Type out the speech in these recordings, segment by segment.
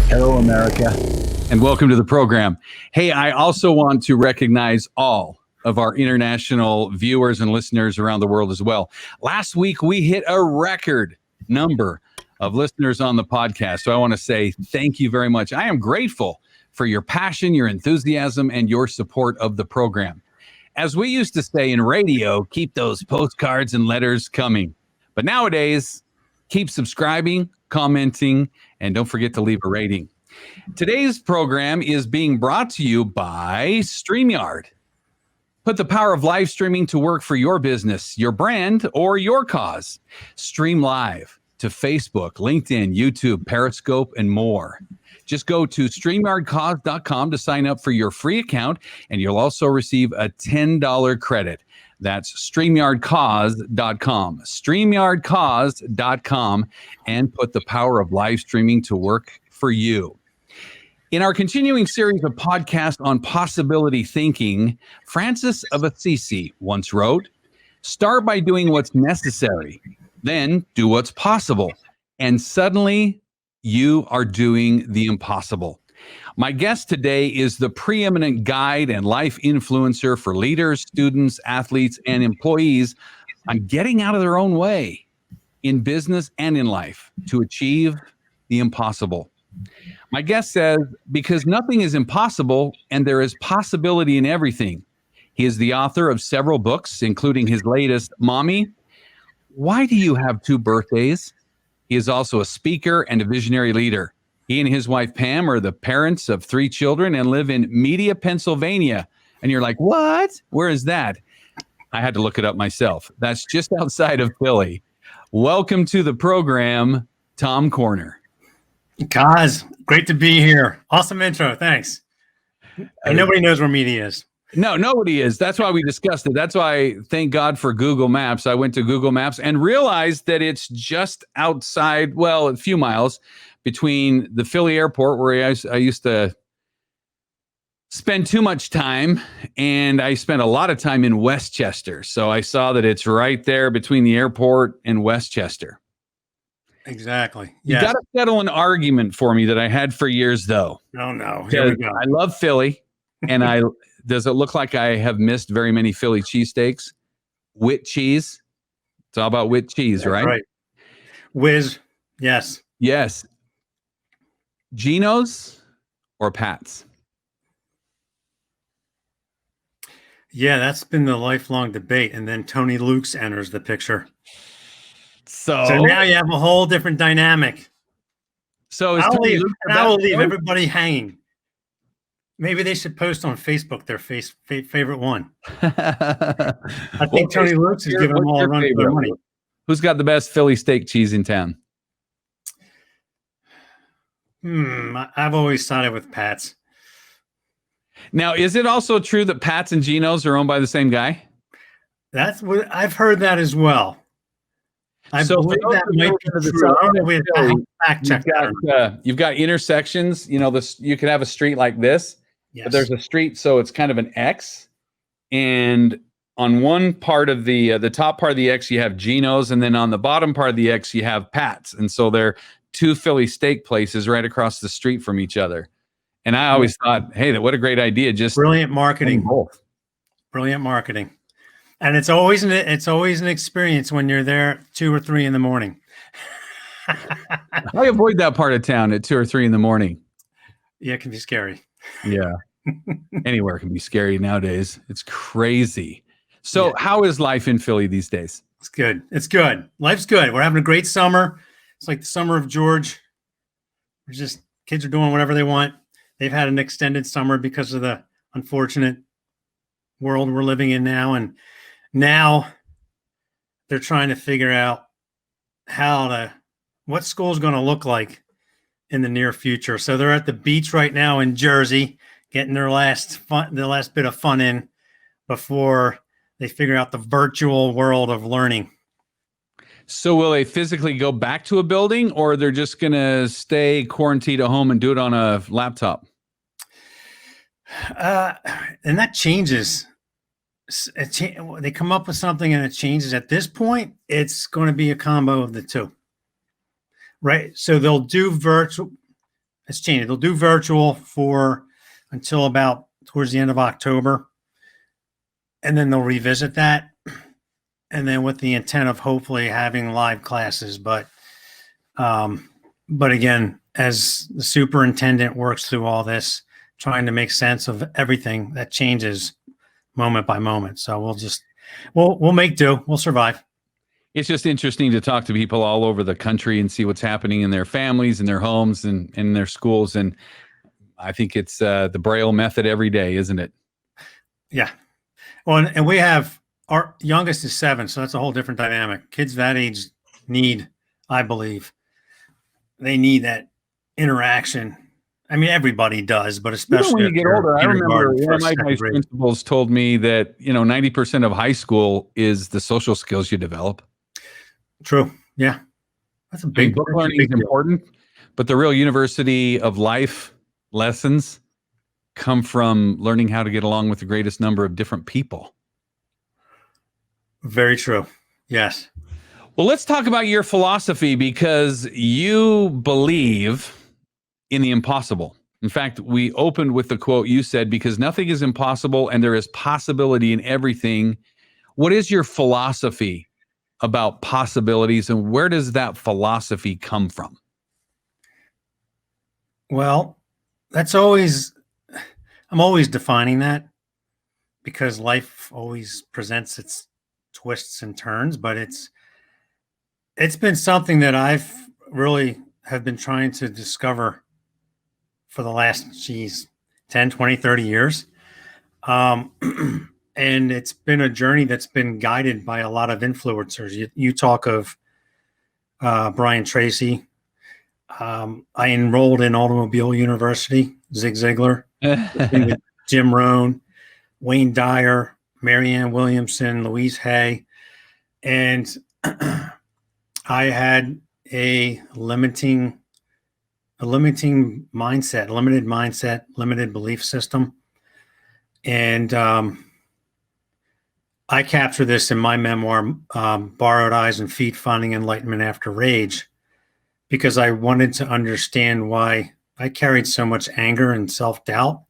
Hello, America, and welcome to the program. Hey, I also want to recognize all of our international viewers and listeners around the world as well. Last week, we hit a record number of listeners on the podcast. So I want to say thank you very much. I am grateful for your passion, your enthusiasm, and your support of the program. As we used to say in radio, keep those postcards and letters coming. But nowadays, keep subscribing, commenting, and don't forget to leave a rating. Today's program is being brought to you by StreamYard. Put the power of live streaming to work for your business, your brand, or your cause. Stream live to Facebook, LinkedIn, YouTube, Periscope, and more. Just go to StreamYardCoz.com to sign up for your free account, and you'll also receive a $10 credit. That's StreamYardCoz.com, StreamYardCoz.com, and put the power of live streaming to work for you. In our continuing series of podcasts on possibility thinking, Francis of Assisi once wrote, "Start by doing what's necessary, then do what's possible, and suddenly you are doing the impossible." My guest today is the preeminent guide and life influencer for leaders, students, athletes, and employees on getting out of their own way in business and in life to achieve the impossible. My guest says, because nothing is impossible and there is possibility in everything. He is the author of several books, including his latest, Mommy, Why Do You Have Two Birthdays? He is also a speaker and a visionary leader. He and his wife, Pam, are the parents of 3 children and live in Media, Pennsylvania. And you're like, what? Where is that? I had to look it up myself. That's just outside of Philly. Welcome to the program, Tom Corner. Coz, great to be here. Awesome intro. Thanks. And nobody knows where Media is. No, nobody is. That's why we discussed it. That's why, thank God for Google Maps. I went to Google Maps and realized that it's just outside, well, a few miles between the Philly airport, where I used to spend too much time, and I spent a lot of time in Westchester. So I saw that it's right there between the airport and Westchester. Exactly. You got to settle an argument for me that I had for years, though. Oh, no. Here we go. I love Philly, and does it look like I have missed very many Philly cheesesteaks? Wit cheese. It's all about wit cheese, right? Right. Whiz. Yes. Yes. Geno's or Pat's? Yeah, that's been the lifelong debate. And then Tony Luke's enters the picture. So now you have a whole different dynamic. So I will leave everybody hanging. Maybe they should post on Facebook their favorite one. I think Tony Luke's is giving them all a run for their money. Who's got the best Philly steak cheese in town? I've always sided with Pat's. Now, is it also true that Pat's and Geno's are owned by the same guy? That's what I've heard that as well. I believe that might be true. I don't know if we fact check that. You've got intersections. You know, you could have a street like this, but there's a street, so it's kind of an X. And on one part of the top part of the X, you have Geno's, and then on the bottom part of the X, you have Pat's. And so they're 2 Philly steak places right across the street from each other. And I always thought, hey, what a great idea! Just brilliant marketing. Brilliant marketing. And it's always an experience when you're there 2 or 3 in the morning. I avoid that part of town at 2 or 3 in the morning. Yeah, it can be scary. Yeah. Anywhere can be scary nowadays. It's crazy. So how is life in Philly these days? It's good. It's good. Life's good. We're having a great summer. It's like the summer of George. Kids are doing whatever they want. They've had an extended summer because of the unfortunate world we're living in now. And now they're trying to figure out what school's going to look like in the near future. So they're at the beach right now in Jersey, getting the last bit of fun in before they figure out the virtual world of learning. So will they physically go back to a building, or they're just going to stay quarantined at home and do it on a laptop? And that changes. They come up with something and it changes. At this point, it's going to be a combo of the two. Right. So they'll do virtual. It's changed. They'll do virtual for until about towards the end of October, and then they'll revisit that, and then with the intent of hopefully having live classes. But again, as the superintendent works through all this, trying to make sense of everything that changes moment by moment. So we'll make do. We'll survive. It's just interesting to talk to people all over the country and see what's happening in their families, in their homes, and in their schools. And I think it's the Braille method every day, isn't it? Yeah. Well, and we have our youngest is 7, so that's a whole different dynamic. Kids that age need, I believe, they need that interaction. I mean, everybody does, but especially when you get older. I remember one of my principals told me that 90% of high school is the social skills you develop. True. Yeah, that's a big. Book learning is important, but the real university of life lessons come from learning how to get along with the greatest number of different people. Very true. Yes. Well, let's talk about your philosophy, because you believe in the impossible. In fact, we opened with the quote you said, because nothing is impossible and there is possibility in everything. What is your philosophy about possibilities, and where does that philosophy come from? Well, I'm always defining that, because life always presents its twists and turns, but it's been something that I've really have been trying to discover for the last 10, 20, 30 years. And it's been a journey that's been guided by a lot of influencers. You talk of Brian Tracy. I enrolled in Automobile University, Zig Ziglar, Jim Rohn, Wayne Dyer, Marianne Williamson, Louise Hay. And I had a limited mindset, limited belief system. And I capture this in my memoir, Borrowed Eyes and Feet, Finding Enlightenment After Rage, because I wanted to understand why I carried so much anger and self-doubt.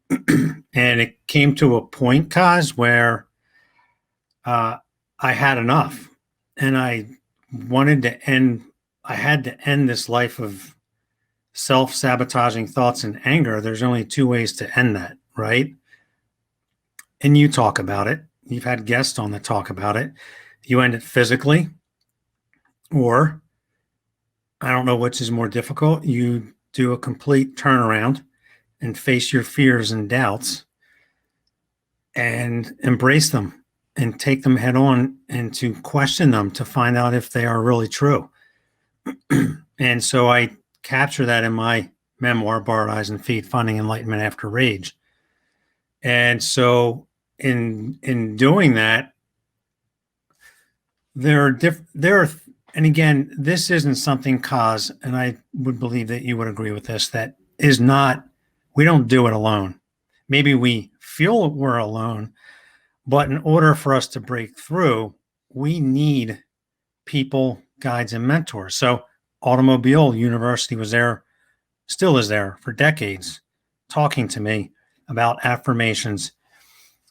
And it came to a point, Coz, where I had enough, and I had to end this life of self-sabotaging thoughts and anger. There's only 2 ways to end that, right? And you talk about it. You've had guests on that talk about it. You end it physically, or I don't know which is more difficult. You do a complete turnaround and face your fears and doubts and embrace them and take them head on, and to question them to find out if they are really true. And so I capture that in my memoir, Borrowed Eyes and Feet, Finding Enlightenment After Rage. And so in doing that, and again, this isn't something, Coz, and I would believe that you would agree with this, we don't do it alone. Maybe we feel we're alone, but in order for us to break through, we need people, guides, and mentors. So Automobile University was there, still is there for decades, talking to me about affirmations,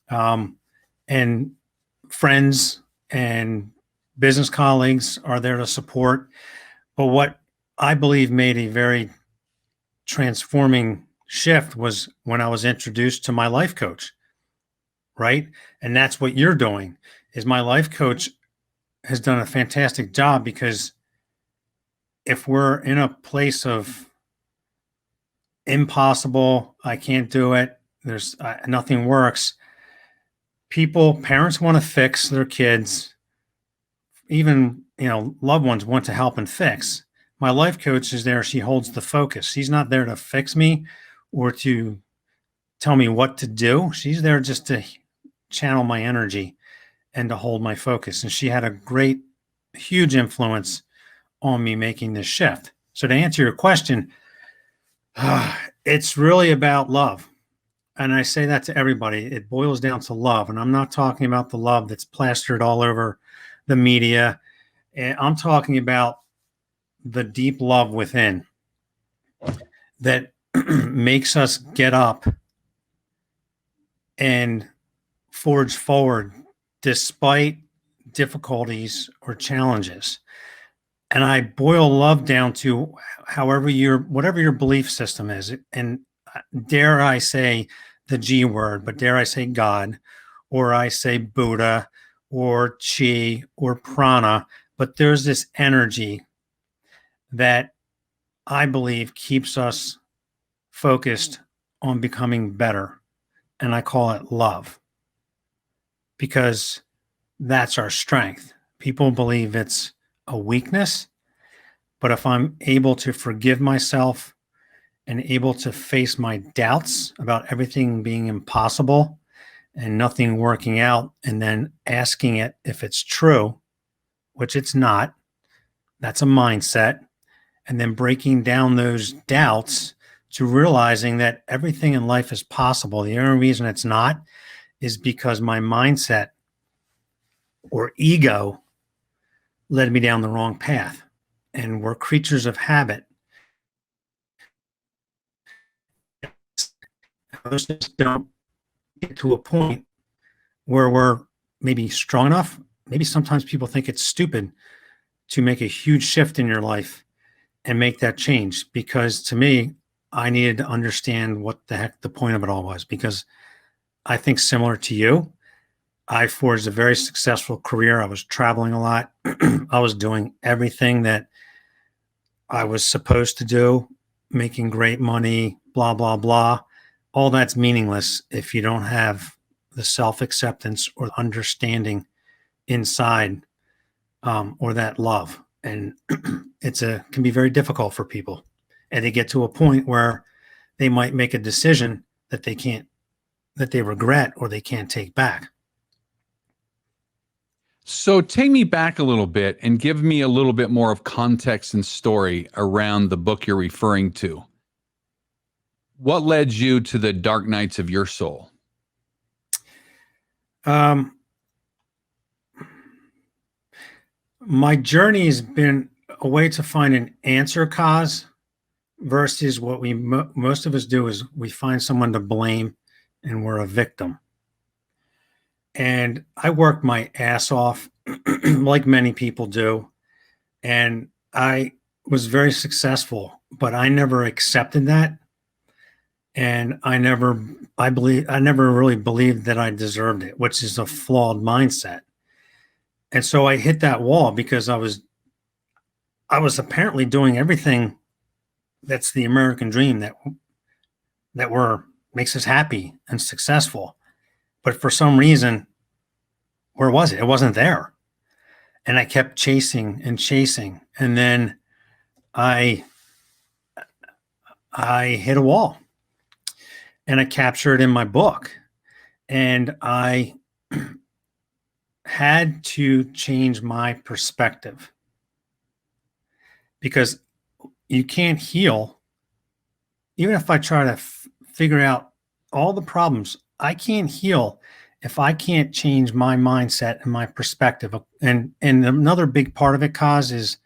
and friends and business colleagues are there to support. But what I believe made a very transforming shift was when I was introduced to my life coach, right? And that's what you're doing. Is my life coach has done a fantastic job, because if we're in a place of impossible, I can't do it, there's nothing works, parents want to fix their kids, even loved ones want to help and fix. My life coach is there. She holds the focus. She's not there to fix me or to tell me what to do. She's there just to channel my energy and to hold my focus. And she had a huge influence on me making this shift. So to answer your question, it's really about love. And I say that to everybody. It boils down to love. And I'm not talking about the love that's plastered all over the media. And I'm talking about the deep love within. that makes us get up and forge forward despite difficulties or challenges. And I boil love down to whatever your belief system is. And dare I say the G word, but dare I say God, or I say Buddha, or Chi, or Prana. But there's this energy that I believe keeps us focused on becoming better. And I call it love, because that's our strength. People believe it's a weakness, but if I'm able to forgive myself and able to face my doubts about everything being impossible and nothing working out, and then asking it if it's true, which it's not, that's a mindset, and then breaking down those doubts to realizing that everything in life is possible. The only reason it's not is because my mindset or ego led me down the wrong path. And we're creatures of habit. Most of us don't get to a point where we're maybe strong enough. Maybe sometimes people think it's stupid to make a huge shift in your life and make that change. Because to me, I needed to understand what the heck the point of it all was. Because I think similar to you, I forged a very successful career. I was traveling a lot. I was doing everything that I was supposed to do, making great money, blah, blah, blah. All that's meaningless if you don't have the self-acceptance or understanding inside, or that love. And can be very difficult for people. And they get to a point where they might make a decision that they regret or they can't take back. So take me back a little bit and give me a little bit more of context and story around the book you're referring to. What led you to the dark nights of your soul? My journey has been a way to find an answer, Coz, versus what most of us do is we find someone to blame and we're a victim. And I worked my ass off like many people do. And I was very successful, but I never accepted that. And I never really believed that I deserved it, which is a flawed mindset. And so I hit that wall because I was apparently doing everything that's the American dream that makes us happy and successful. But for some reason, where was it? It wasn't there. And I kept chasing and chasing. And then I hit a wall, and I captured it in my book. And I had to change my perspective, because you can't heal. Even if I try to figure out all the problems, I can't heal if I can't change my mindset and my perspective. And another big part of it, Coz, is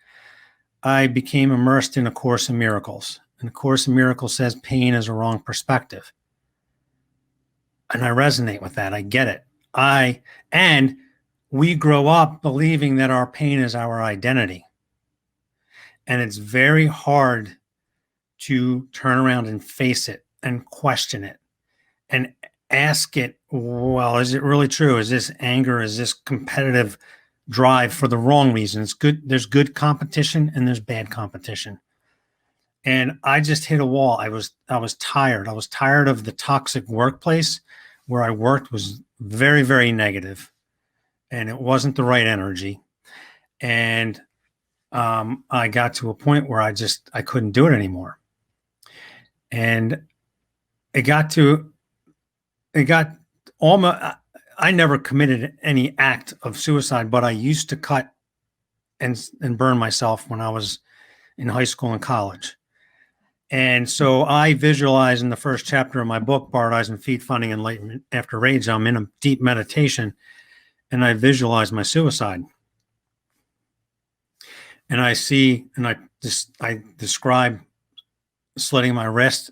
I became immersed in A Course in Miracles. And A Course in Miracles says pain is a wrong perspective. And I resonate with that. I get it. And we grow up believing that our pain is our identity. And it's very hard to turn around and face it and question it and ask it, well, is it really true? Is this anger? Is this competitive drive for the wrong reason? It's good. There's good competition and there's bad competition. And I just hit a wall. I was tired. I was tired of the toxic workplace where I worked was very, very negative, and it wasn't the right energy. And I got to a point where I couldn't do it anymore. And it got almost, I never committed any act of suicide, but I used to cut and burn myself when I was in high school and college. And so I visualized in the first chapter of my book, Barred Eyes and Feet, Finding Enlightenment After Rage. I'm in a deep meditation, and I visualize my suicide. And I describe slitting my wrist,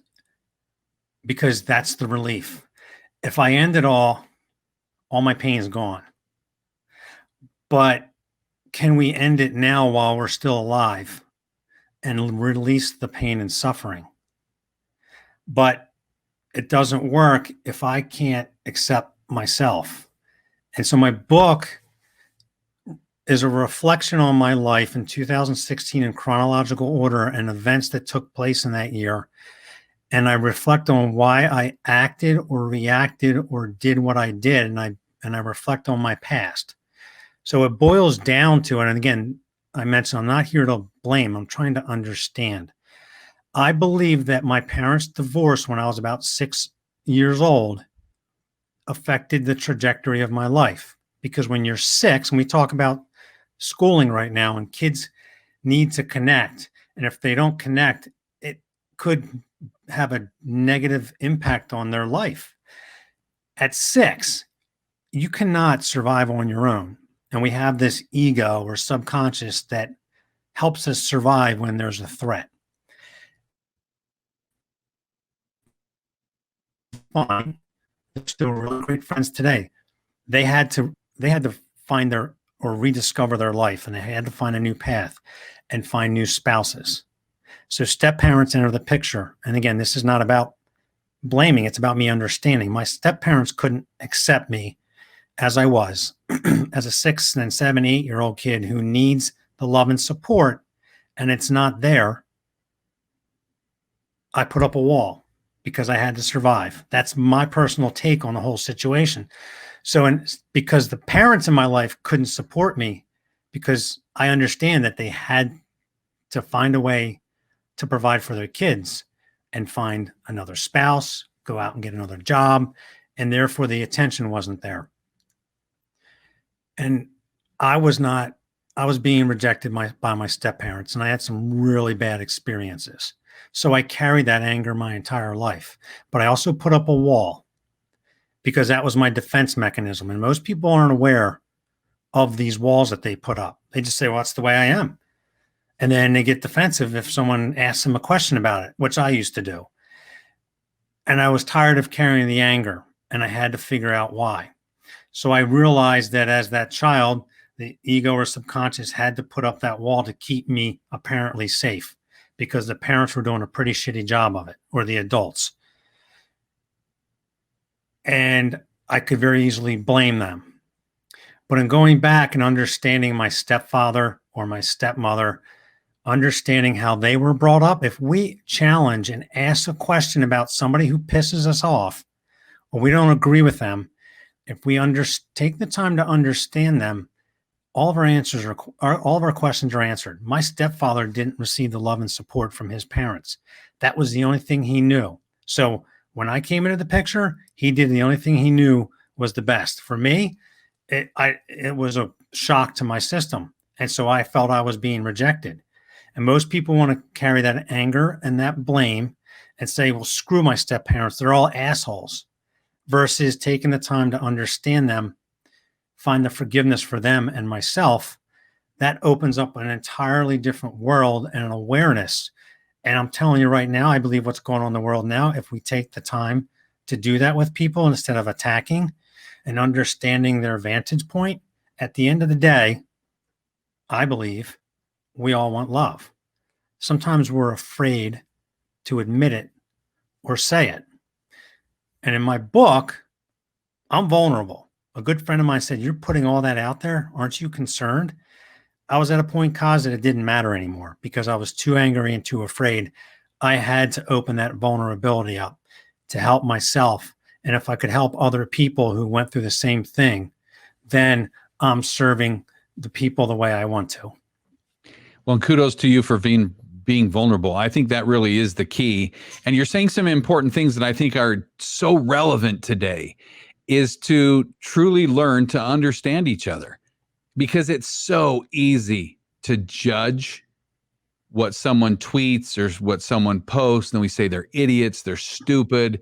because that's the relief. If I end it all my pain is gone. But can we end it now while we're still alive and release the pain and suffering? But it doesn't work if I can't accept myself. And so my book is a reflection on my life in 2016 in chronological order and events that took place in that year. And I reflect on why I acted or reacted or did what I did. And I reflect on my past. So it boils down to, and again, I mentioned I'm not here to blame. I'm trying to understand. I believe that my parents' divorce when I was about 6 years old affected the trajectory of my life. Because when you're 6, and we talk about schooling right now, and kids need to connect, and if they don't connect, it could have a negative impact on their life. At 6, you cannot survive on your own. And we have this ego or subconscious that helps us survive when there's a threat. Fine. They're still really great friends today. They had to find their or rediscover their life, and they had to find a new path and find new spouses. So step parents enter the picture. And again, this is not about blaming. It's about me understanding. My step parents couldn't accept me as I was, as a 6 and 7, 8-year-old kid who needs the love and support, and it's not there. I put up a wall because I had to survive. That's my personal take on the whole situation. So, because the parents in my life couldn't support me, because I understand that they had to find a way to provide for their kids and find another spouse, go out and get another job, and therefore the attention wasn't there. And I was being rejected by my step parents, and I had some really bad experiences. So I carried that anger my entire life. But I also put up a wall because that was my defense mechanism. And most people aren't aware of these walls that they put up. They just say, well, that's the way I am. And then they get defensive if someone asks them a question about it, which I used to do. And I was tired of carrying the anger, and I had to figure out why. So I realized that as that child, the ego or subconscious had to put up that wall to keep me apparently safe, because the parents were doing a pretty shitty job of it, or the adults. And I could very easily blame them. But in going back and understanding my stepfather or my stepmother, understanding how they were brought up, if we challenge and ask a question about somebody who pisses us off, or we don't agree with them, if we take the time to understand them, all of our questions are answered. My stepfather didn't receive the love and support from his parents. That was the only thing he knew. So when I came into the picture, he did the only thing he knew was the best. For me, it was a shock to my system. And so I felt I was being rejected. And most people want to carry that anger and that blame and say, well, screw my step parents. They're all assholes. Versus taking the time to understand them, find the forgiveness for them and myself. That opens up an entirely different world and an awareness. And I'm telling you right now, I believe what's going on in the world now, if we take the time to do that with people instead of attacking and understanding their vantage point, at the end of the day, I believe we all want love. Sometimes we're afraid to admit it or say it. And in my book, I'm vulnerable. A good friend of mine said, you're putting all that out there. Aren't you concerned? I was at a point, Coz, that it didn't matter anymore because I was too angry and too afraid. I had to open that vulnerability up to help myself. And if I could help other people who went through the same thing, then I'm serving the people the way I want to. Well, kudos to you for being vulnerable. I think that really is the key. And you're saying some important things that I think are so relevant today, is to truly learn to understand each other, because it's so easy to judge what someone tweets or what someone posts. And we say they're idiots, they're stupid,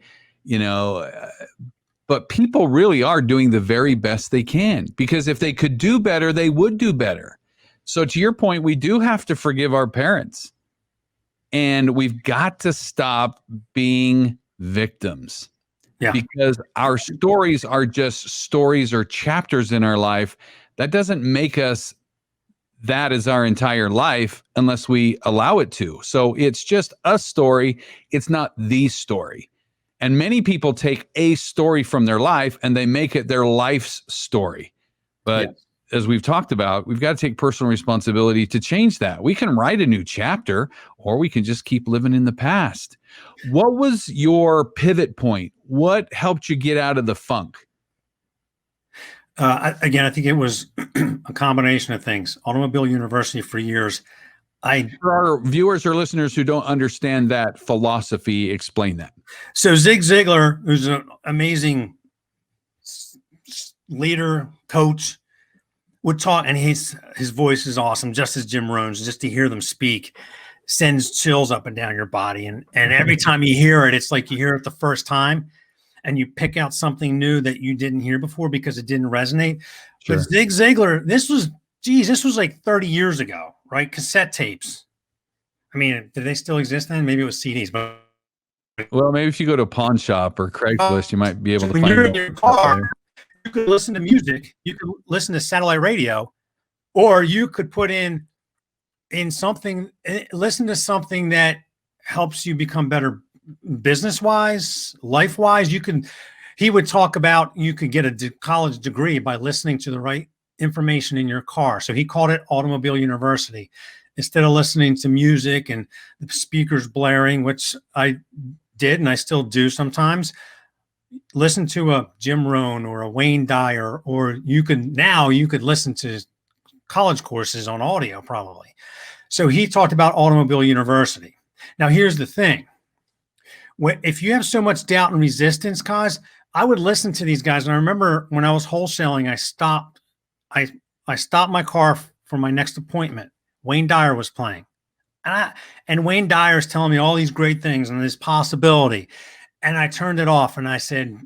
but people really are doing the very best they can, because if they could do better, they would do better. So to your point, we do have to forgive our parents. And we've got to stop being victims. Yeah. Because our stories are just stories or chapters in our life. That doesn't make us that is our entire life unless we allow it to. So it's just a story. It's not the story. And many people take a story from their life and they make it their life's story. But as we've talked about, we've got to take personal responsibility to change that. We can write a new chapter, or we can just keep living in the past. What was your pivot point? What helped you get out of the funk? Again, I think it was a combination of things. Automobile University for years. For our viewers or listeners who don't understand that philosophy, explain that. So Zig Ziglar, who's an amazing leader, coach, would talk, and his voice is awesome, just as Jim Rohn's. Just to hear them speak sends chills up and down your body. And every time you hear it, it's like you hear it the first time and you pick out something new that you didn't hear before because it didn't resonate. Sure. But Zig Ziglar, this was like 30 years ago, right? Cassette tapes. I mean, did they still exist then? Maybe it was CDs, but well, maybe if you go to a pawn shop or Craigslist, you might be able to when find you're in your car, you could listen to music, you could listen to satellite radio, or you could put in something, listen to something that helps you become better business-wise, life-wise. He would talk about you could get a college degree by listening to the right information in your car. So he called it Automobile University. Instead of listening to music and the speakers blaring, which I did and I still do sometimes, listen to a Jim Rohn or a Wayne Dyer, or you could listen to college courses on audio probably. So he talked about Automobile University. Now here's the thing. If you have so much doubt and resistance, Coz, I would listen to these guys. And I remember when I was wholesaling, I stopped my car for my next appointment. Wayne Dyer was playing. And Wayne Dyer is telling me all these great things and this possibility. And I turned it off and I said,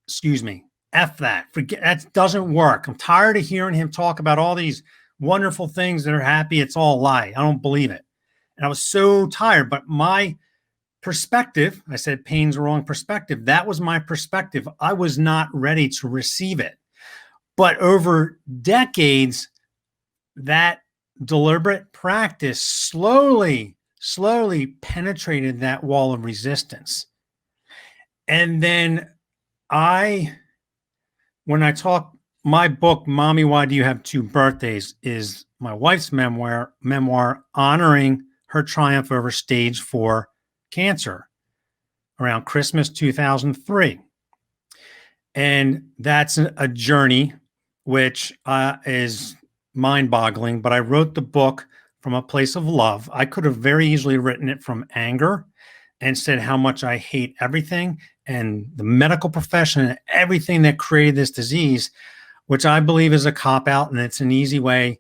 excuse me, F that. Forget that, doesn't work. I'm tired of hearing him talk about all these wonderful things that are happy. It's all a lie. I don't believe it. And I was so tired. But my perspective, I said pain's the wrong perspective. That was my perspective. I was not ready to receive it. But over decades, that deliberate practice slowly penetrated that wall of resistance. And then when I talk, my book, Mommy, Why Do You Have Two Birthdays, is my wife's memoir honoring her triumph over stage 4 cancer around Christmas 2003. And that's a journey which is mind-boggling, but I wrote the book from a place of love. I could have very easily written it from anger and said how much I hate everything and the medical profession and everything that created this disease, which I believe is a cop-out, and it's an easy way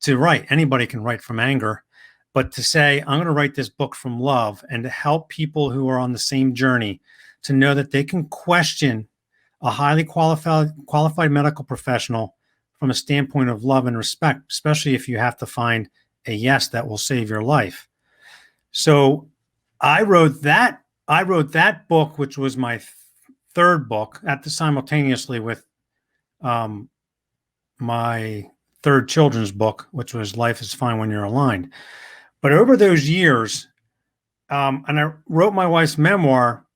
to write. Anybody can write from anger. But to say, I'm going to write this book from love and to help people who are on the same journey to know that they can question a highly qualified medical professional from a standpoint of love and respect, especially if you have to find a yes that will save your life. So I wrote that book, which was my third book, simultaneously with my third children's book, which was Life is Fine When You're Aligned. But over those years, and I wrote my wife's memoir,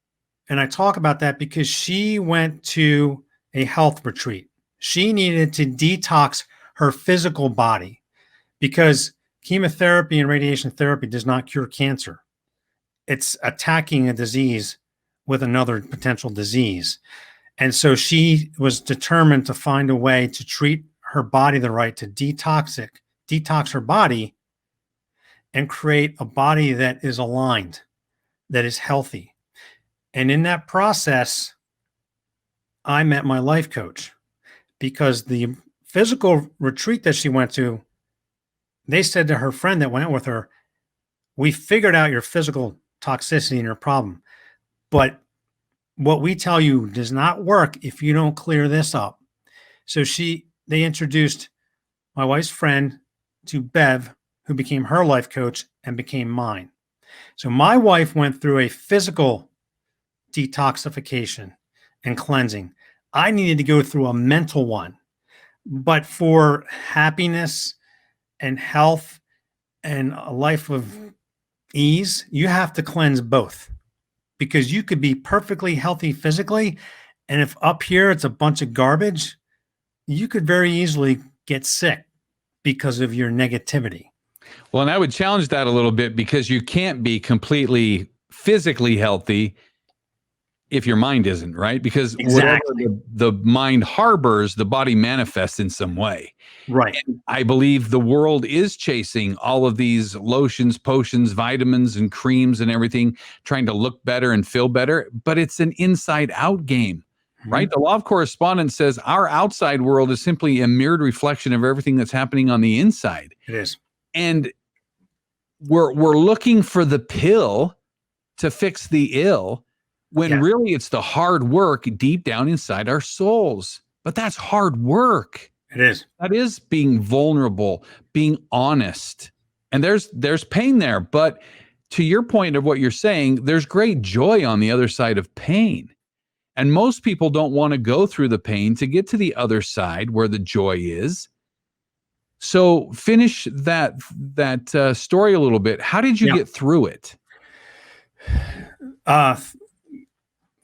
and I talk about that because she went to a health retreat. She needed to detox her physical body because chemotherapy and radiation therapy does not cure cancer. It's attacking a disease with another potential disease. And so she was determined to find a way to treat her body the right, to detox her body and create a body that is aligned, that is healthy. And in that process, I met my life coach, because the physical retreat that she went to, they said to her friend that went with her, we figured out your physical toxicity and your problem, but what we tell you does not work if you don't clear this up. So they introduced my wife's friend to Bev, who became her life coach and became mine. So my wife went through a physical detoxification and cleansing. I needed to go through a mental one. But for happiness and health and a life of ease, you have to cleanse both, because you could be perfectly healthy physically, and if up here it's a bunch of garbage, you could very easily get sick because of your negativity. Well, and I would challenge that a little bit, because you can't be completely physically healthy if your mind isn't, right? Because whatever the mind harbors, the body manifests in some way. Right. And I believe the world is chasing all of these lotions, potions, vitamins, and creams and everything, trying to look better and feel better, but it's an inside out game, right? The law of correspondence says our outside world is simply a mirrored reflection of everything that's happening on the inside. It is. And we're looking for the pill to fix the ill, when really it's the hard work deep down inside our souls. But that's hard work. It is. That is being vulnerable, being honest. And there's pain there. But to your point of what you're saying, there's great joy on the other side of pain. And most people don't want to go through the pain to get to the other side where the joy is. So finish that story a little bit. How did you get through it?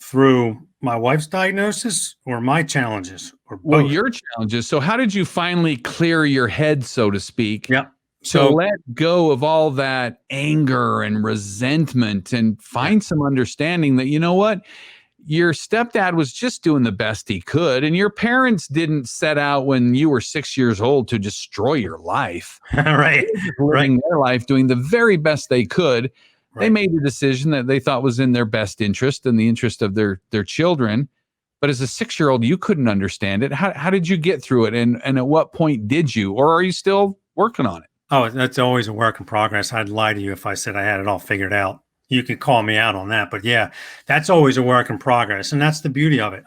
Through my wife's diagnosis or my challenges, or both? Well, your challenges. So how did you finally clear your head, so to speak? Yeah. So let go of all that anger and resentment and find some understanding that, you know what? Your stepdad was just doing the best he could, and your parents didn't set out when you were 6 years old to destroy your life. Right. Living their life, doing the very best they could. They made a decision that they thought was in their best interest and the interest of their children. But as a 6-year-old, you couldn't understand it. How did you get through it? And at what point did you? Or are you still working on it? Oh, that's always a work in progress. I'd lie to you if I said I had it all figured out. You could call me out on that. But yeah, that's always a work in progress. And that's the beauty of it.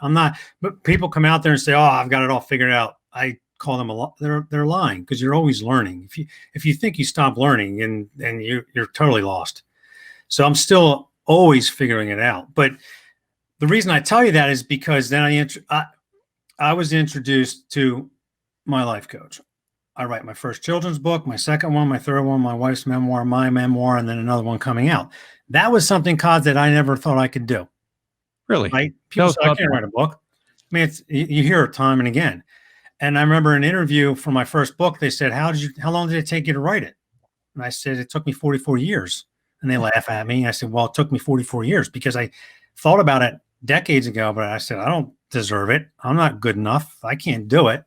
But people come out there and say, oh, I've got it all figured out. I call them they're lying, because you're always learning. If you think you stop learning, and you're totally lost. So I'm still always figuring it out. But the reason I tell you that is because then I was introduced to my life coach. I write my first children's book, my second one, my third one, my wife's memoir, my memoir, and then another one coming out. That was something, Coz, that I never thought I could do. Really? Right? People say, I can't write a book. I mean, you hear it time and again. And I remember an interview for my first book. They said, how long did it take you to write it? And I said, it took me 44 years. And they laugh at me. I said, well, it took me 44 years because I thought about it decades ago, but I said, I don't deserve it. I'm not good enough. I can't do it.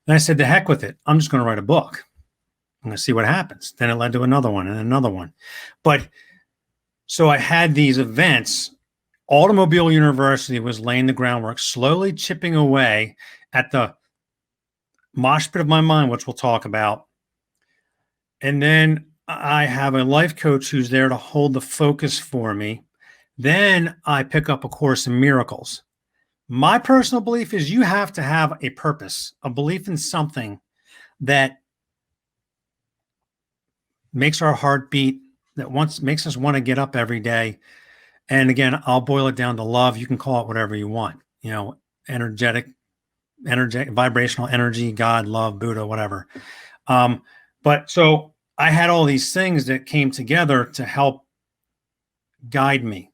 And I said, the heck with it. I'm just going to write a book. I'm going to see what happens. Then it led to another one and another one. But so I had these events. Automobile University was laying the groundwork, slowly chipping away at the mosh pit of my mind, which we'll talk about. And then I have a life coach who's there to hold the focus for me. Then I pick up A Course in Miracles. My personal belief is you have to have a purpose, a belief in something that makes our heart beat, that makes us want to get up every day. And again, I'll boil it down to love. You can call it whatever you want, energetic, vibrational energy, God, love, Buddha, whatever. But so I had all these things that came together to help guide me.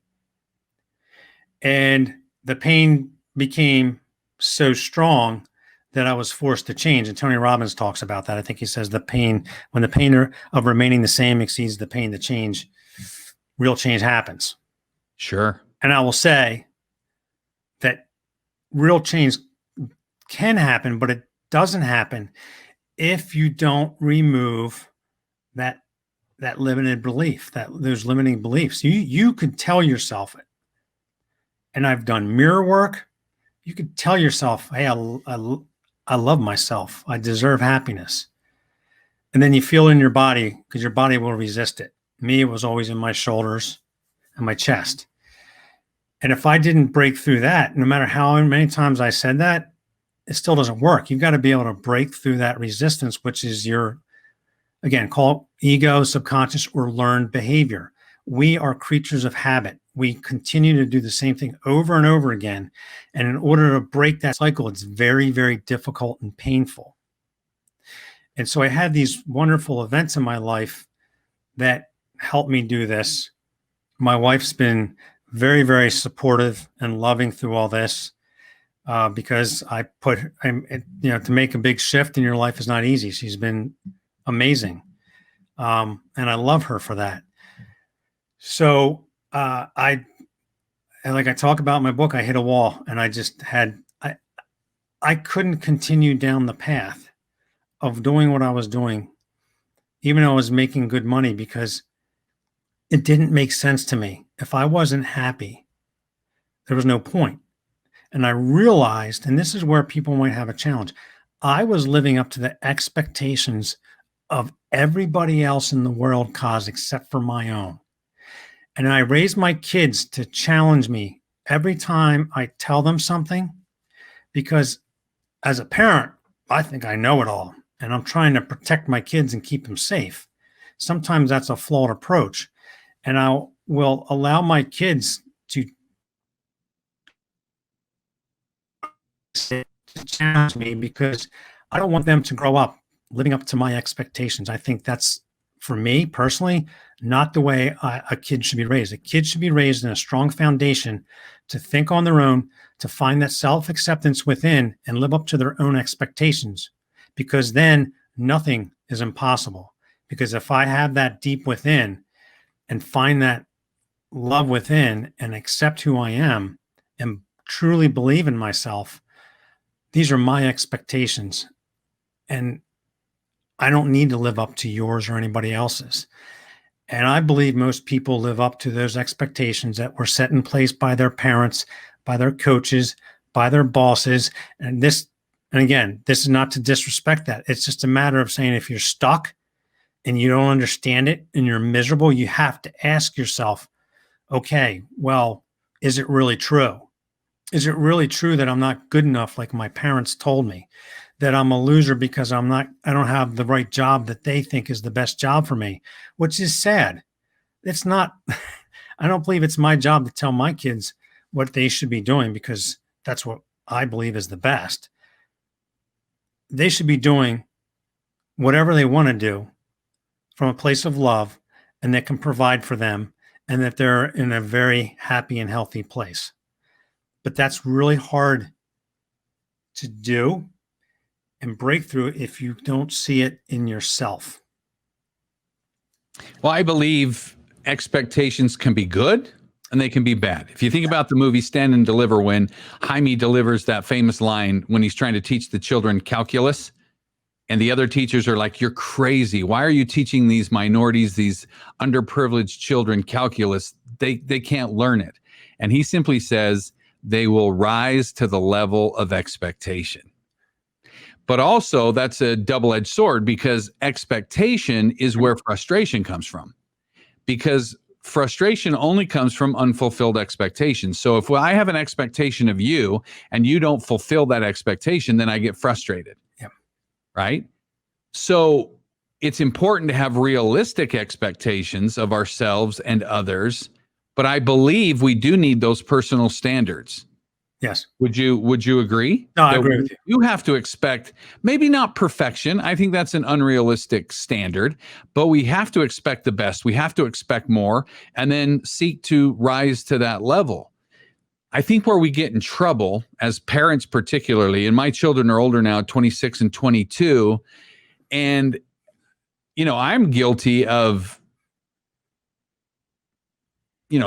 And the pain became so strong that I was forced to change. And Tony Robbins talks about that. I think he says when the pain of remaining the same exceeds the pain to change, real change happens. Sure. And I will say that real change can happen, but it doesn't happen if you don't remove that limited belief, those limiting beliefs. You could tell yourself it. And I've done mirror work. You could tell yourself, hey, I love myself. I deserve happiness. And then you feel it in your body, because your body will resist it. Me, it was always in my shoulders and my chest. And if I didn't break through that, no matter how many times I said that, it still doesn't work. You've got to be able to break through that resistance, which is your, again, call it ego, subconscious, or learned behavior. we are creatures of habit. We continue to do the same thing over and over again. And in order to break that cycle, it's very, very difficult and painful. And so I had these wonderful events in my life that helped me do this. My wife's been very, very supportive and loving through all this, because to make a big shift in your life is not easy. She's been amazing. And I love her for that. So like I talk about in my book, I hit a wall, and I couldn't continue down the path of doing what I was doing, even though I was making good money, because it didn't make sense to me. If I wasn't happy, there was no point. And I realized, and this is where people might have a challenge, I was living up to the expectations of everybody else in the world, Coz, except for my own. And I raised my kids to challenge me every time I tell them something, because as a parent, I think I know it all, and I'm trying to protect my kids and keep them safe. Sometimes that's a flawed approach, and I will allow my kids to challenge me, because I don't want them to grow up living up to my expectations. I think that's, for me personally, not the way a kid should be raised. A kid should be raised in a strong foundation to think on their own, to find that self-acceptance within and live up to their own expectations, because then nothing is impossible. Because if I have that deep within and find that love within and accept who I am and truly believe in myself, these are my expectations. And I don't need to live up to yours or anybody else's. And I believe most people live up to those expectations that were set in place by their parents, by their coaches, by their bosses. And again, this is not to disrespect that. It's just a matter of saying, if you're stuck and you don't understand it and you're miserable, you have to ask yourself, okay, well, is it really true? Is it really true that I'm not good enough like my parents told me? That I'm a loser because I don't have the right job that they think is the best job for me, which is sad. It's not, I don't believe it's my job to tell my kids what they should be doing, because that's what I believe is the best. They should be doing whatever they want to do from a place of love, and that can provide for them, and that they're in a very happy and healthy place. But that's really hard to do and break through if you don't see it in yourself. Well, I believe expectations can be good and they can be bad. If you think about the movie Stand and Deliver, when Jaime delivers that famous line when he's trying to teach the children calculus, and the other teachers are like, "You're crazy. Why are you teaching these minorities, these underprivileged children calculus? They can't learn it." And he simply says, "They will rise to the level of expectation." But also, that's a double-edged sword, because expectation is where frustration comes from. Because frustration only comes from unfulfilled expectations. So if I have an expectation of you and you don't fulfill that expectation, then I get frustrated. Yep. Right? So it's important to have realistic expectations of ourselves and others, but I believe we do need those personal standards. Yes. Would you agree? No, I agree with you. You have to expect, maybe not perfection. I think that's an unrealistic standard, but we have to expect the best. We have to expect more, and then seek to rise to that level. I think where we get in trouble as parents, particularly, and my children are older now, 26 and 22, and I'm guilty of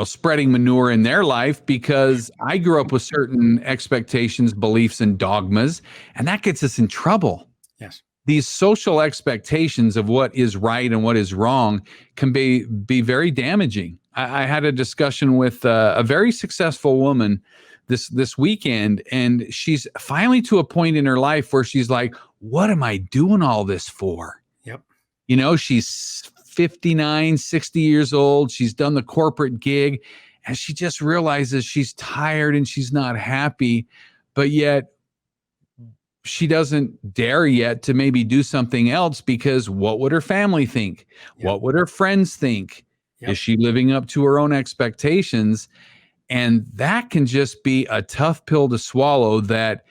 spreading manure in their life, because I grew up with certain expectations, beliefs, and dogmas, and that gets us in trouble. Yes. These social expectations of what is right and what is wrong can be very damaging. I had a discussion with a very successful woman this weekend, and she's finally to a point in her life where she's like, what am I doing all this for? Yep. She's 59, 60 years old. She's done the corporate gig, and she just realizes she's tired and she's not happy, but yet she doesn't dare yet to maybe do something else, because what would her family think? Yep. What would her friends think? Yep. Is she living up to her own expectations? And that can just be a tough pill to swallow, that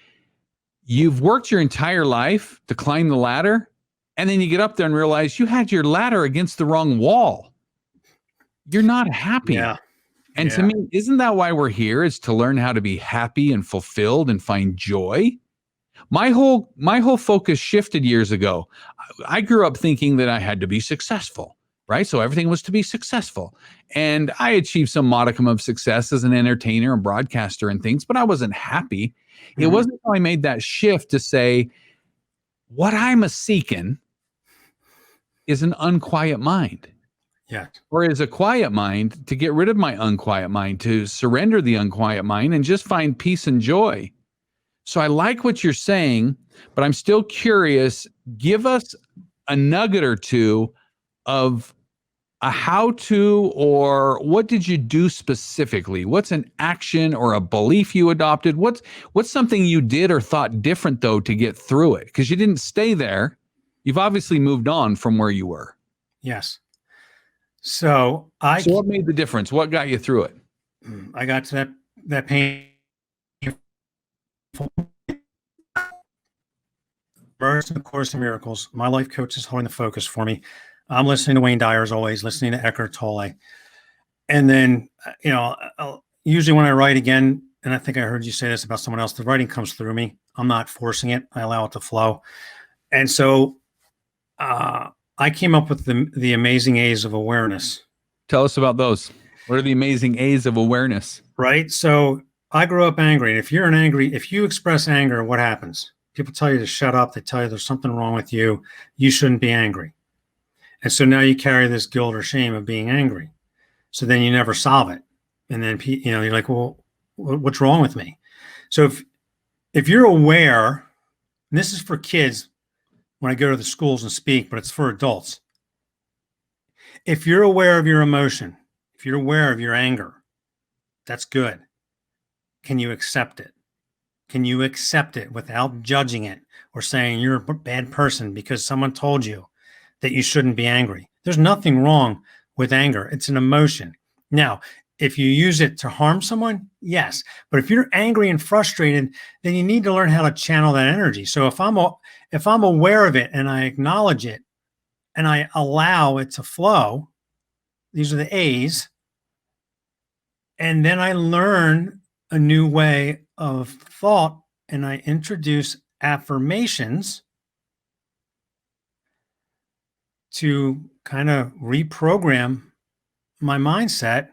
you've worked your entire life to climb the ladder, and then you get up there and realize you had your ladder against the wrong wall. You're not happy. Yeah. And to me, isn't that why we're here, is to learn how to be happy and fulfilled and find joy? My whole focus shifted years ago. I grew up thinking that I had to be successful, right? So everything was to be successful. And I achieved some modicum of success as an entertainer and broadcaster and things, but I wasn't happy. It wasn't until I made that shift to say, what I'm seeking is an unquiet mind. Yeah. Or is a quiet mind, to get rid of my unquiet mind, to surrender the unquiet mind and just find peace and joy. So I like what you're saying, but I'm still curious. Give us a nugget or two of a how-to, or what did you do specifically? What's an action or a belief you adopted? What's something you did or thought different, though, to get through it? Because you didn't stay there. You've obviously moved on from where you were. Yes. So what made the difference? What got you through it? I got to that pain. Immersed in the Course in Miracles. My life coach is holding the focus for me. I'm listening to Wayne Dyer as always, listening to Eckhart Tolle. And then, usually when I write again, and I think I heard you say this about someone else, the writing comes through me. I'm not forcing it. I allow it to flow. And so I came up with the amazing A's of awareness. Tell us about those. What are the amazing A's of awareness? Right. So I grew up angry. And if you express anger, what happens? People tell you to shut up. They tell you there's something wrong with you. You shouldn't be angry. And so now you carry this guilt or shame of being angry. So then you never solve it. And then, you're like, well, what's wrong with me? So if you're aware, and this is for kids when I go to the schools and speak, but it's for adults. If you're aware of your emotion, if you're aware of your anger, that's good. Can you accept it? Can you accept it without judging it or saying you're a bad person because someone told you that you shouldn't be angry? There's nothing wrong with anger. It's an emotion. Now, if you use it to harm someone, yes. But if you're angry and frustrated, then you need to learn how to channel that energy. So if I'm aware of it and I acknowledge it and I allow it to flow, these are the A's. And then I learn a new way of thought and I introduce affirmations to kind of reprogram my mindset.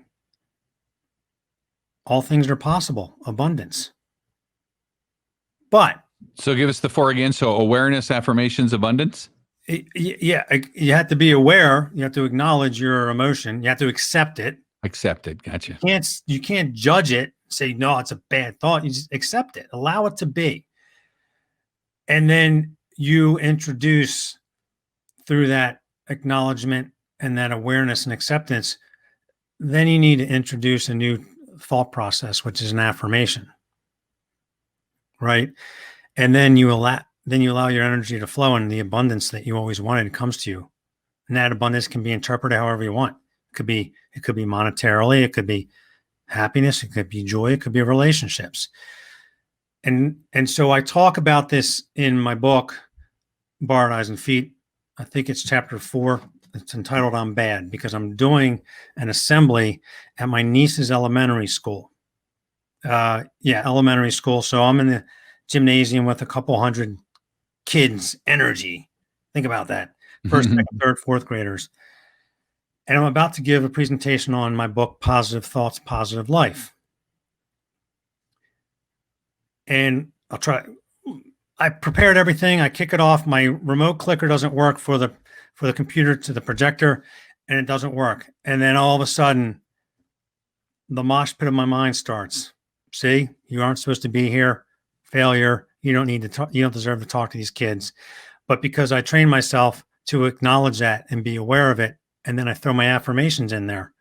All things are possible, abundance. But so give us the 4 again. So awareness, affirmations, abundance. Yeah, you have to be aware. You have to acknowledge your emotion. You have to accept it. Accept it. Gotcha. You can't judge it. Say, no, it's a bad thought. You just accept it. Allow it to be. And then you introduce, through that acknowledgement and that awareness and acceptance, then you need to introduce a new thought process, which is an affirmation. Right? And then you allow your energy to flow, and the abundance that you always wanted comes to you. And that abundance can be interpreted however you want. It could be monetarily, it could be happiness, it could be joy, it could be relationships. And so I talk about this in my book, Borrowed Eyes and Feet. I think it's chapter 4. It's entitled I'm Bad, because I'm doing an assembly at my niece's elementary school. Elementary school. So I'm in the gymnasium with a couple hundred kids, energy. Think about that. First, second, third, fourth graders. And I'm about to give a presentation on my book, Positive Thoughts, Positive Life. And I prepared everything. I kick it off. My remote clicker doesn't work for the computer to the projector, and it doesn't work. And then all of a sudden, the mosh pit of my mind starts. See, you aren't supposed to be here. Failure. You don't need to talk. You don't deserve to talk to these kids. But because I trained myself to acknowledge that and be aware of it, and then I throw my affirmations in there,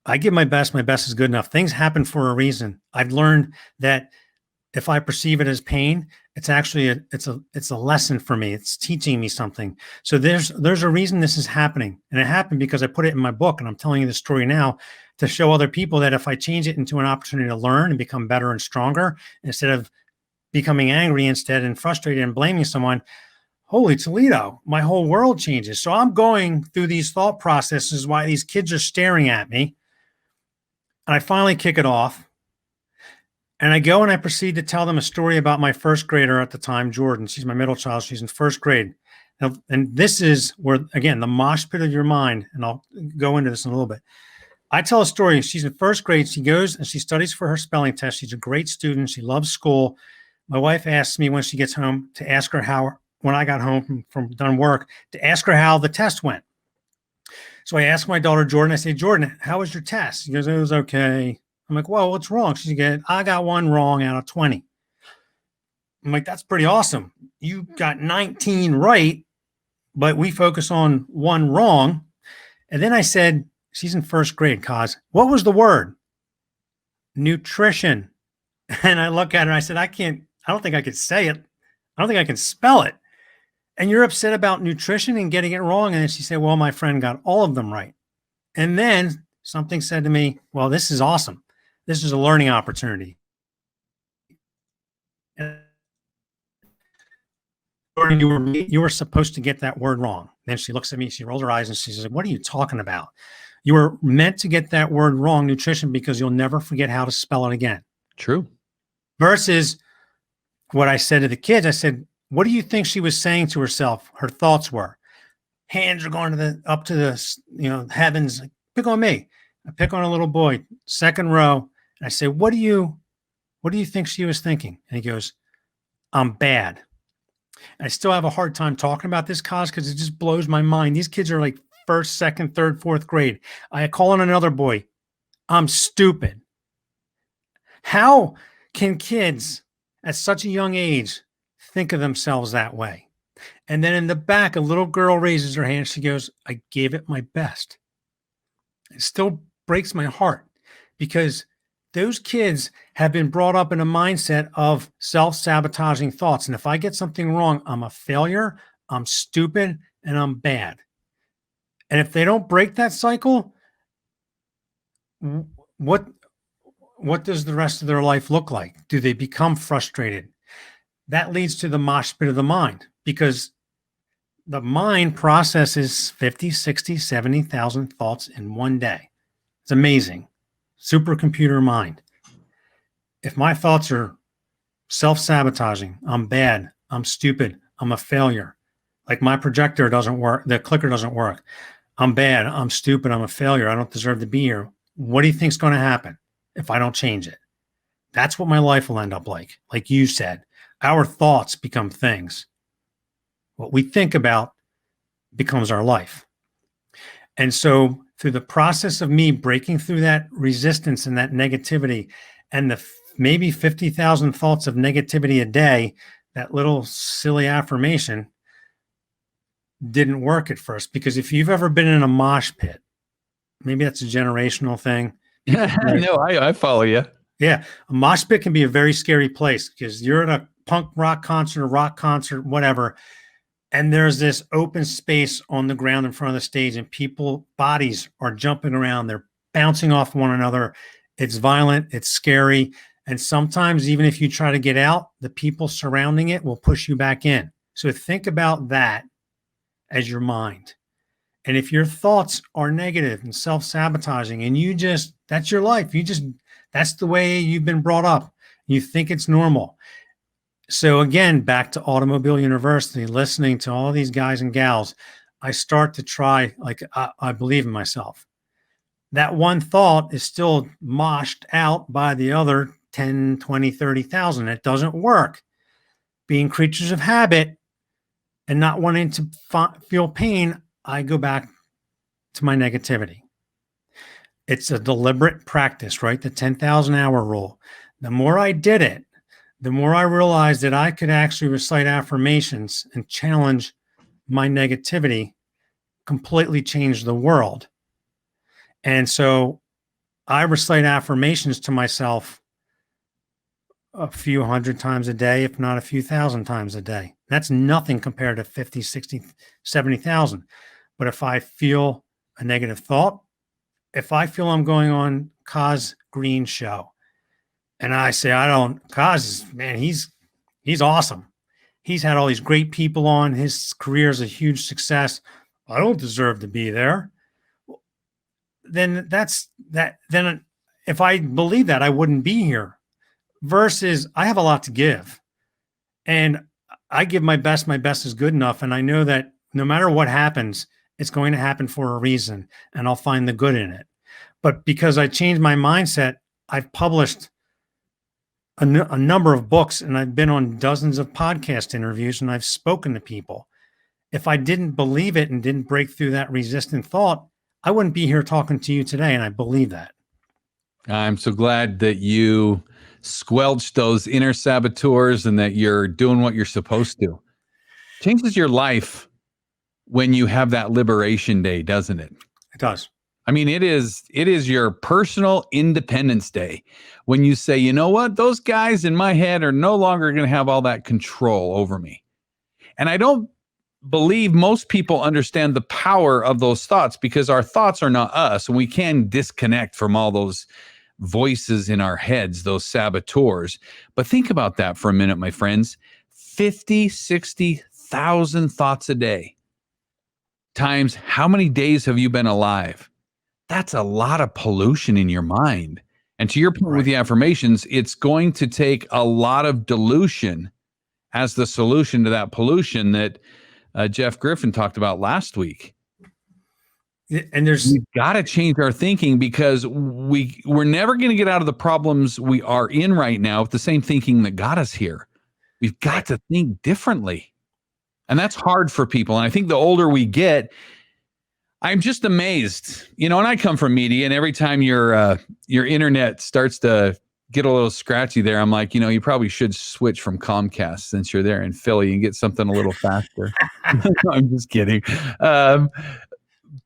I give my best. My best is good enough. Things happen for a reason. I've learned that if I perceive it as pain, it's actually it's a lesson for me. It's teaching me something. So there's a reason this is happening. And it happened because I put it in my book, and I'm telling you the story now to show other people that if I change it into an opportunity to learn and become better and stronger, instead of becoming angry instead and frustrated and blaming someone, holy Toledo, my whole world changes. So I'm going through these thought processes while these kids are staring at me. And I finally kick it off. And I go and I proceed to tell them a story about my first grader at the time, Jordan. She's my middle child. She's in first grade. And this is where, again, the mosh pit of your mind, and I'll go into this in a little bit. I tell a story. She's in first grade. She goes and she studies for her spelling test. She's a great student. She loves school. My wife asks me when she gets home to ask her how, when I got home from done work, to ask her how the test went. So I asked my daughter, Jordan, I say, Jordan, how was your test? She goes, it was okay. I'm like, well, what's wrong? She goes, I got one wrong out of 20. I'm like, that's pretty awesome. You got 19 right, but we focus on one wrong. And then I said, she's in first grade, Coz. What was the word? Nutrition. And I look at her and I said, I don't think I could say it. I don't think I can spell it. And you're upset about nutrition and getting it wrong. And then she said, well, my friend got all of them right. And then something said to me, well, this is awesome. This is a learning opportunity. And you were supposed to get that word wrong. Then she looks at me, she rolls her eyes and she says, what are you talking about? You were meant to get that word wrong, nutrition, because you'll never forget how to spell it again. True. Versus what I said to the kids, I said, what do you think she was saying to herself? Her thoughts were, hands are going to up to the heavens. Like, pick on me. I pick on a little boy, second row. And I say, what do you think she was thinking? And he goes, I'm bad. And I still have a hard time talking about this, Coz, because it just blows my mind. These kids are like first, second, third, fourth grade. I call on another boy, I'm stupid. How can kids at such a young age think of themselves that way? And then in the back, a little girl raises her hand. She goes, I gave it my best. It still breaks my heart because those kids have been brought up in a mindset of self-sabotaging thoughts. And if I get something wrong, I'm a failure, I'm stupid, and I'm bad. And if they don't break that cycle, what does the rest of their life look like? Do they become frustrated? That leads to the mosh pit of the mind, because the mind processes 50, 60, 70,000 thoughts in one day. It's amazing. Supercomputer mind. If my thoughts are self-sabotaging, I'm bad, I'm stupid, I'm a failure. Like my projector doesn't work, the clicker doesn't work. I'm bad, I'm stupid, I'm a failure, I don't deserve to be here. What do you think's going to happen if I don't change it? That's what my life will end up like you said. Our thoughts become things. What we think about becomes our life. And so through the process of me breaking through that resistance and that negativity and the maybe 50,000 thoughts of negativity a day, that little silly affirmation didn't work at first. Because if you've ever been in a mosh pit, maybe that's a generational thing. No, I follow you. Yeah. A mosh pit can be a very scary place because you're at a punk rock concert, a rock concert, whatever. And there's this open space on the ground in front of the stage and people, bodies are jumping around. They're bouncing off one another. It's violent. It's scary. And sometimes even if you try to get out, the people surrounding it will push you back in. So think about that as your mind. And if your thoughts are negative and self-sabotaging and that's your life. That's the way you've been brought up. You think it's normal. So again, back to Automobile University, listening to all these guys and gals, I start to try, like, I believe in myself. That one thought is still moshed out by the other 10, 20, 30,000. It doesn't work. Being creatures of habit and not wanting to feel pain, I go back to my negativity. It's a deliberate practice, right? The 10,000 hour rule. The more I did it, the more I realized that I could actually recite affirmations and challenge my negativity, completely change the world. And so I recite affirmations to myself a few hundred times a day, if not a few thousand times a day. That's nothing compared to 50, 60, 70,000. But if I feel a negative thought, if I feel I'm going on Coz Green show and I say, I don't, Coz, man, he's awesome. He's had all these great people on. His career is a huge success. I don't deserve to be there. Then that's that. Then if I believe that, I wouldn't be here. Versus, I have a lot to give, and I give my best. My best is good enough, and I know that no matter what happens, it's going to happen for a reason, and I'll find the good in it. But because I changed my mindset, I've published a number of books, and I've been on dozens of podcast interviews, and I've spoken to people. If I didn't believe it and didn't break through that resistant thought, I wouldn't be here talking to you today, and I believe that. I'm so glad that you squelched those inner saboteurs and that you're doing what you're supposed to. Changes your life when you have that liberation day, doesn't it? It does. I mean, it is your personal Independence Day when you say, you know what, those guys in my head are no longer going to have all that control over me. And I don't believe most people understand the power of those thoughts, because our thoughts are not us, and we can disconnect from all those voices in our heads, those saboteurs. But think about that for a minute, my friends. 50, 60,000 thoughts a day times how many days have you been alive? That's a lot of pollution in your mind. And to your point with the affirmations, it's going to take a lot of dilution as the solution to that pollution that Jeff Griffin talked about last week. And we've got to change our thinking, because we're never going to get out of the problems we are in right now with the same thinking that got us here. We've got to think differently. And that's hard for people. And I think the older we get, I'm just amazed, and I come from media, and every time your internet starts to get a little scratchy there, I'm like, you probably should switch from Comcast since you're there in Philly and get something a little faster. I'm just kidding.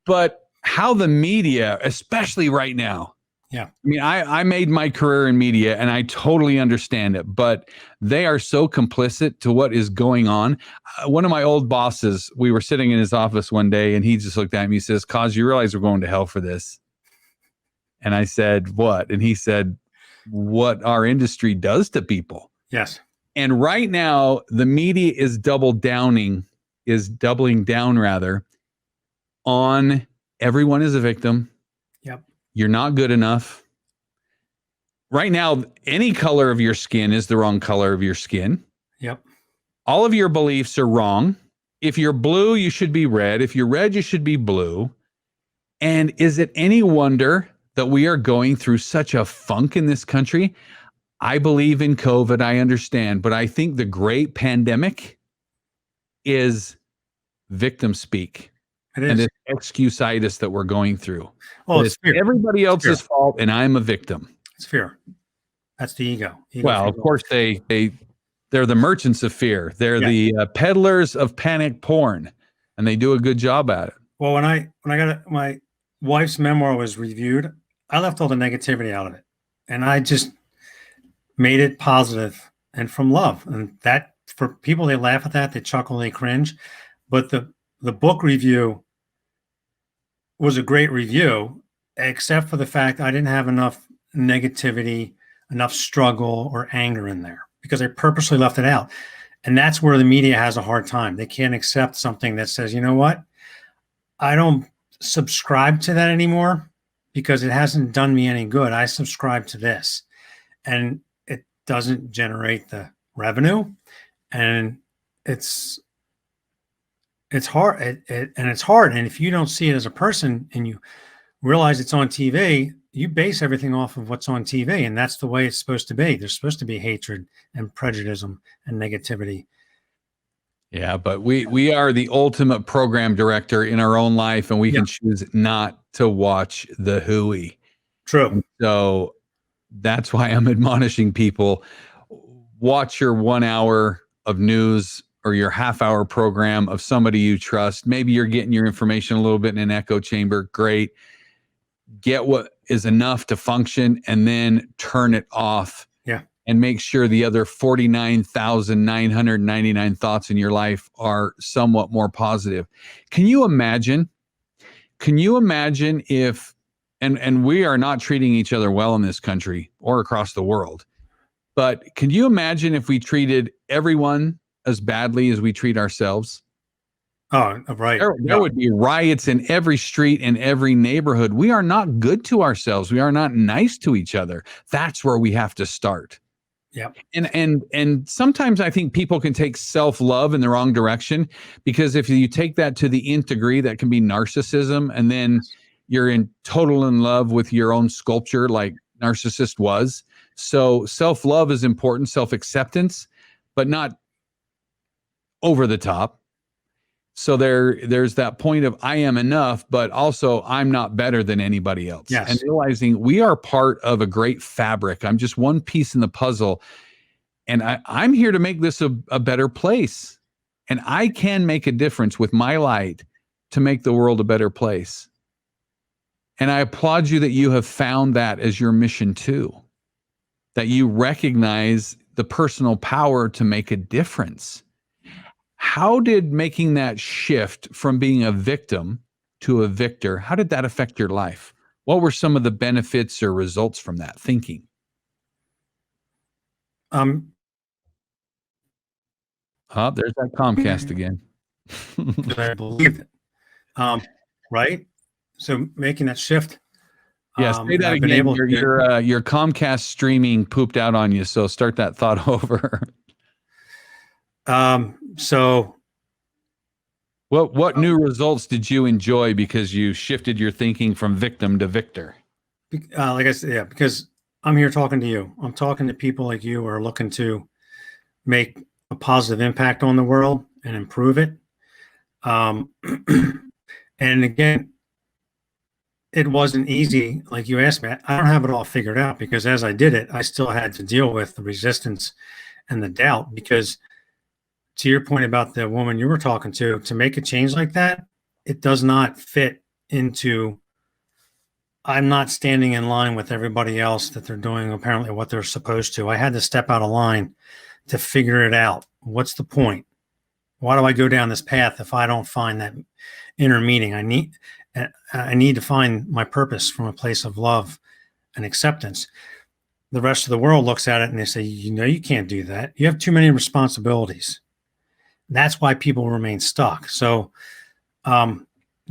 But how the media, especially right now, yeah. I mean, I made my career in media, and I totally understand it, but they are so complicit to what is going on. One of my old bosses, we were sitting in his office one day, and he just looked at me, he says, Coz, you realize we're going to hell for this? And I said, what? And he said, what our industry does to people. Yes. And right now, the media is doubling down rather, on everyone is a victim. Yep. You're not good enough. Right now, any color of your skin is the wrong color of your skin. Yep. All of your beliefs are wrong. If you're blue, you should be red. If you're red, you should be blue. And is it any wonder that we are going through such a funk in this country? I believe in COVID, I understand, but I think the great pandemic is victim speak. It is. And it's excuse-itis that we're going through. Oh, it's fear. Everybody else's fault, and I'm a victim. It's fear. That's the ego. Well, of course, they're the merchants of fear. They're the peddlers of panic porn, and they do a good job at it. Well, when I got my wife's memoir was reviewed, I left all the negativity out of it, and I just made it positive and from love. And that, for people, they laugh at that, they chuckle, they cringe. But the book review was a great review, except for the fact I didn't have enough negativity, enough struggle or anger in there, because I purposely left it out. And that's where the media has a hard time. They can't accept something that says, you know what? I don't subscribe to that anymore because it hasn't done me any good. I subscribe to this, and it doesn't generate the revenue, and it's hard. It's hard. And if you don't see it as a person and you realize it's on TV, you base everything off of what's on TV, and that's the way it's supposed to be. There's supposed to be hatred and prejudice and negativity. Yeah, but we are the ultimate program director in our own life, and we can choose not to watch the hooey. True. And so that's why I'm admonishing people, watch your 1 hour of news or your half-hour program of somebody you trust. Maybe you're getting your information a little bit in an echo chamber. Great. Get what is enough to function, and then turn it off. Yeah. and make sure the other 49,999 thoughts in your life are somewhat more positive. Can you imagine? Can you imagine if, and we are not treating each other well in this country or across the world, but can you imagine if we treated everyone as badly as we treat ourselves? Oh, right. There would be riots in every street, in every neighborhood. We are not good to ourselves. We are not nice to each other. That's where we have to start. Yeah. And sometimes I think people can take self-love in the wrong direction, because if you take that to the nth degree, that can be narcissism, and then you're in love with your own sculpture like narcissist was. So self-love is important, self-acceptance, but not over the top. So there's that point of I am enough, but also I'm not better than anybody else. Yes. And realizing we are part of a great fabric. I'm just one piece in the puzzle. And I'm here to make this a better place. And I can make a difference with my light to make the world a better place. And I applaud you that you have found that as your mission too. That you recognize the personal power to make a difference. How did making that shift from being a victim to a victor, how did that affect your life? What were some of the benefits or results from that thinking? There's that Comcast again. I believe it. Right? So making that shift. Yeah, say that again. Your Comcast streaming pooped out on you, so start that thought over. So what new results did you enjoy because you shifted your thinking from victim to victor? Like I said, yeah, because I'm here talking to you. I'm talking to people like you who are looking to make a positive impact on the world and improve it. And again, it wasn't easy. Like you asked me, I don't have it all figured out, because as I did it, I still had to deal with the resistance and the doubt, because to your point about the woman you were talking to make a change like that, it does not fit into, I'm not standing in line with everybody else that they're doing apparently what they're supposed to. I had to step out of line to figure it out. What's the point? Why do I go down this path if I don't find that inner meaning? I need to find my purpose from a place of love and acceptance. The rest of the world looks at it and they say, you can't do that. You have too many responsibilities. That's why people remain stuck. So the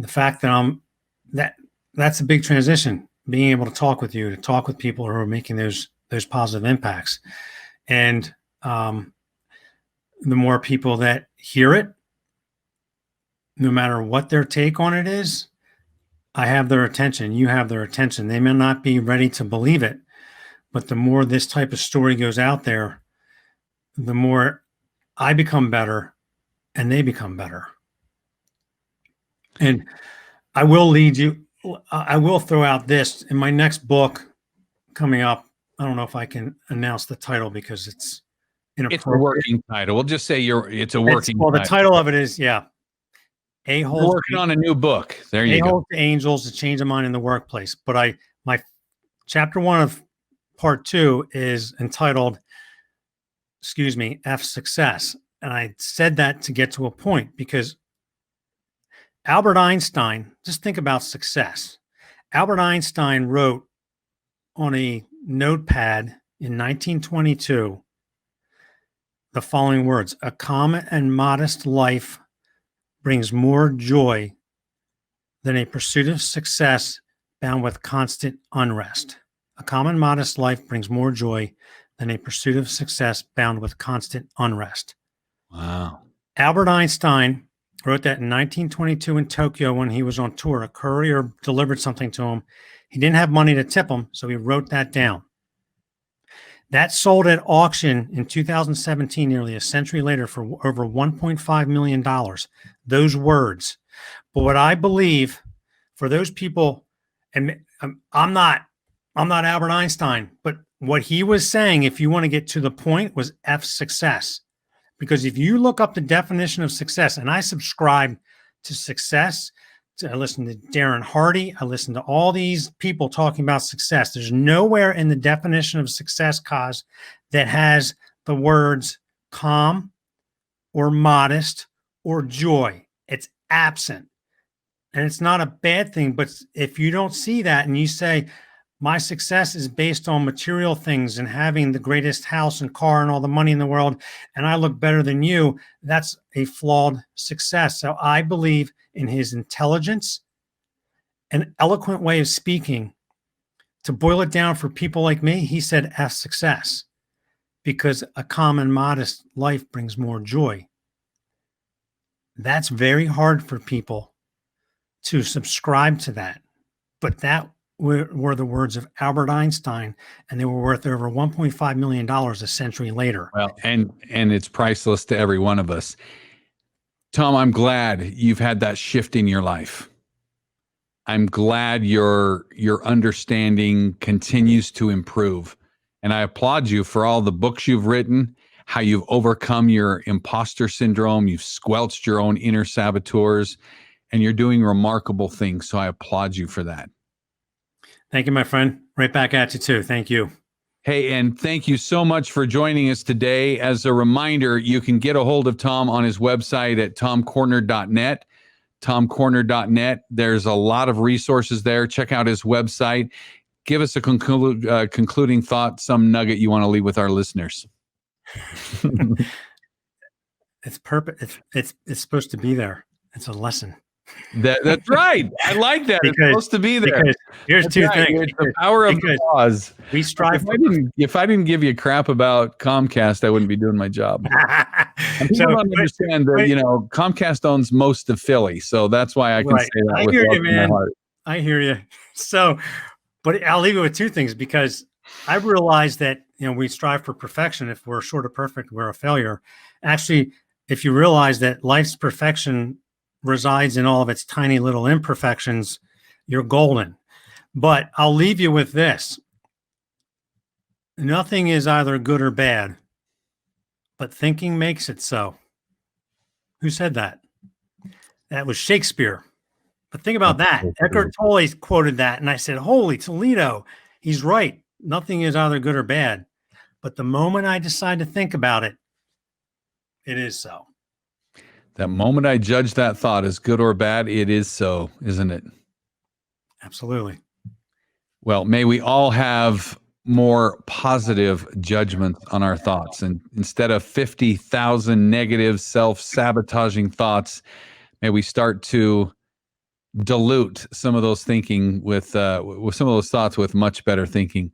fact that that's a big transition, being able to talk with you, to talk with people who are making those positive impacts. And the more people that hear it, no matter what their take on it is, I have their attention. You have their attention. They may not be ready to believe it, but the more this type of story goes out there, the more I become better and they become better. And I will throw out this in my next book coming up. I don't know if I can announce the title because it's inappropriate. It's a working title. We'll just say it's a working title. The title of it is, A-holes. We're working on a new book. There you go. A-holes to angels, to change a mind in the workplace. But my chapter 1 of part 2 is entitled, F Success. And I said that to get to a point, because Albert Einstein, just think about success. Albert Einstein wrote on a notepad in 1922 the following words: a calm and modest life brings more joy than a pursuit of success bound with constant unrest. A calm and modest life brings more joy than a pursuit of success bound with constant unrest. Wow. Albert Einstein wrote that in 1922 in Tokyo when he was on tour. A courier delivered something to him. He didn't have money to tip him, so he wrote that down. That sold at auction in 2017, nearly a century later, for over $1.5 million. Those words. But what I believe for those people, and I'm not Albert Einstein, but what he was saying, if you want to get to the point, was F success. Because if you look up the definition of success, and I subscribe to success, I listen to Darren Hardy, I listen to all these people talking about success. There's nowhere in the definition of success, Coz, that has the words calm or modest or joy. It's absent. And it's not a bad thing, but if you don't see that and you say, my success is based on material things and having the greatest house and car and all the money in the world, and I look better than you, that's a flawed success. So I believe in his intelligence, an eloquent way of speaking. To boil it down for people like me, he said F success, because a calm and modest life brings more joy. That's very hard for people to subscribe to that. But that were the words of Albert Einstein, and they were worth over $1.5 million a century later. Well, and it's priceless to every one of us. Tom, I'm glad you've had that shift in your life. I'm glad your understanding continues to improve. And I applaud you for all the books you've written, how you've overcome your imposter syndrome, you've squelched your own inner saboteurs, and you're doing remarkable things. So I applaud you for that. Thank you, my friend. Right back at you too. Thank you. Hey, and thank you so much for joining us today. As a reminder, you can get a hold of Tom on his website at tomcorner.net. tomcorner.net. There's a lot of resources there. Check out his website. Give us a concluding thought, some nugget you want to leave with our listeners. It's perfect. It's supposed to be there. It's a lesson. That's right. I like that. It's supposed to be there. Because here's two things. It's the power of the cause. We strive. If I didn't give you crap about Comcast, I wouldn't be doing my job. And people don't understand that, Comcast owns most of Philly, so that's why I can say that. I hear you, man. I hear you. So, but I'll leave you with two things, because I realize that we strive for perfection. If we're short of perfect, we're a failure. Actually, if you realize that life's perfection resides in all of its tiny little imperfections, you're golden. But I'll leave you with this. Nothing is either good or bad, but thinking makes it so. Who said that? That was Shakespeare. But think about that. Eckhart Tolle quoted that, and I said, holy Toledo, he's right. Nothing is either good or bad. But the moment I decide to think about it, it is so. That moment I judge that thought as good or bad, it is so, isn't it? Absolutely. Well, may we all have more positive judgments on our thoughts. And instead of 50,000 negative self-sabotaging thoughts, may we start to dilute some of those thinking with some of those thoughts with much better thinking.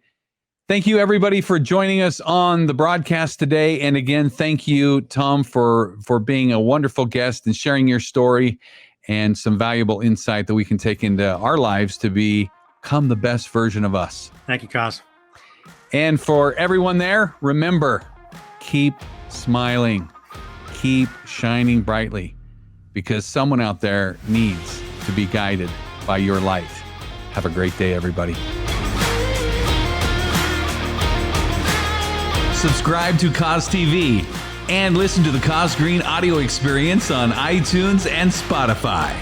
Thank you, everybody, for joining us on the broadcast today. And again, thank you, Tom, for being a wonderful guest and sharing your story and some valuable insight that we can take into our lives to become the best version of us. Thank you, Coz. And for everyone there, remember, keep smiling, keep shining brightly, because someone out there needs to be guided by your light. Have a great day, everybody. Subscribe to Coz TV and listen to the Coz Green audio experience on iTunes and Spotify.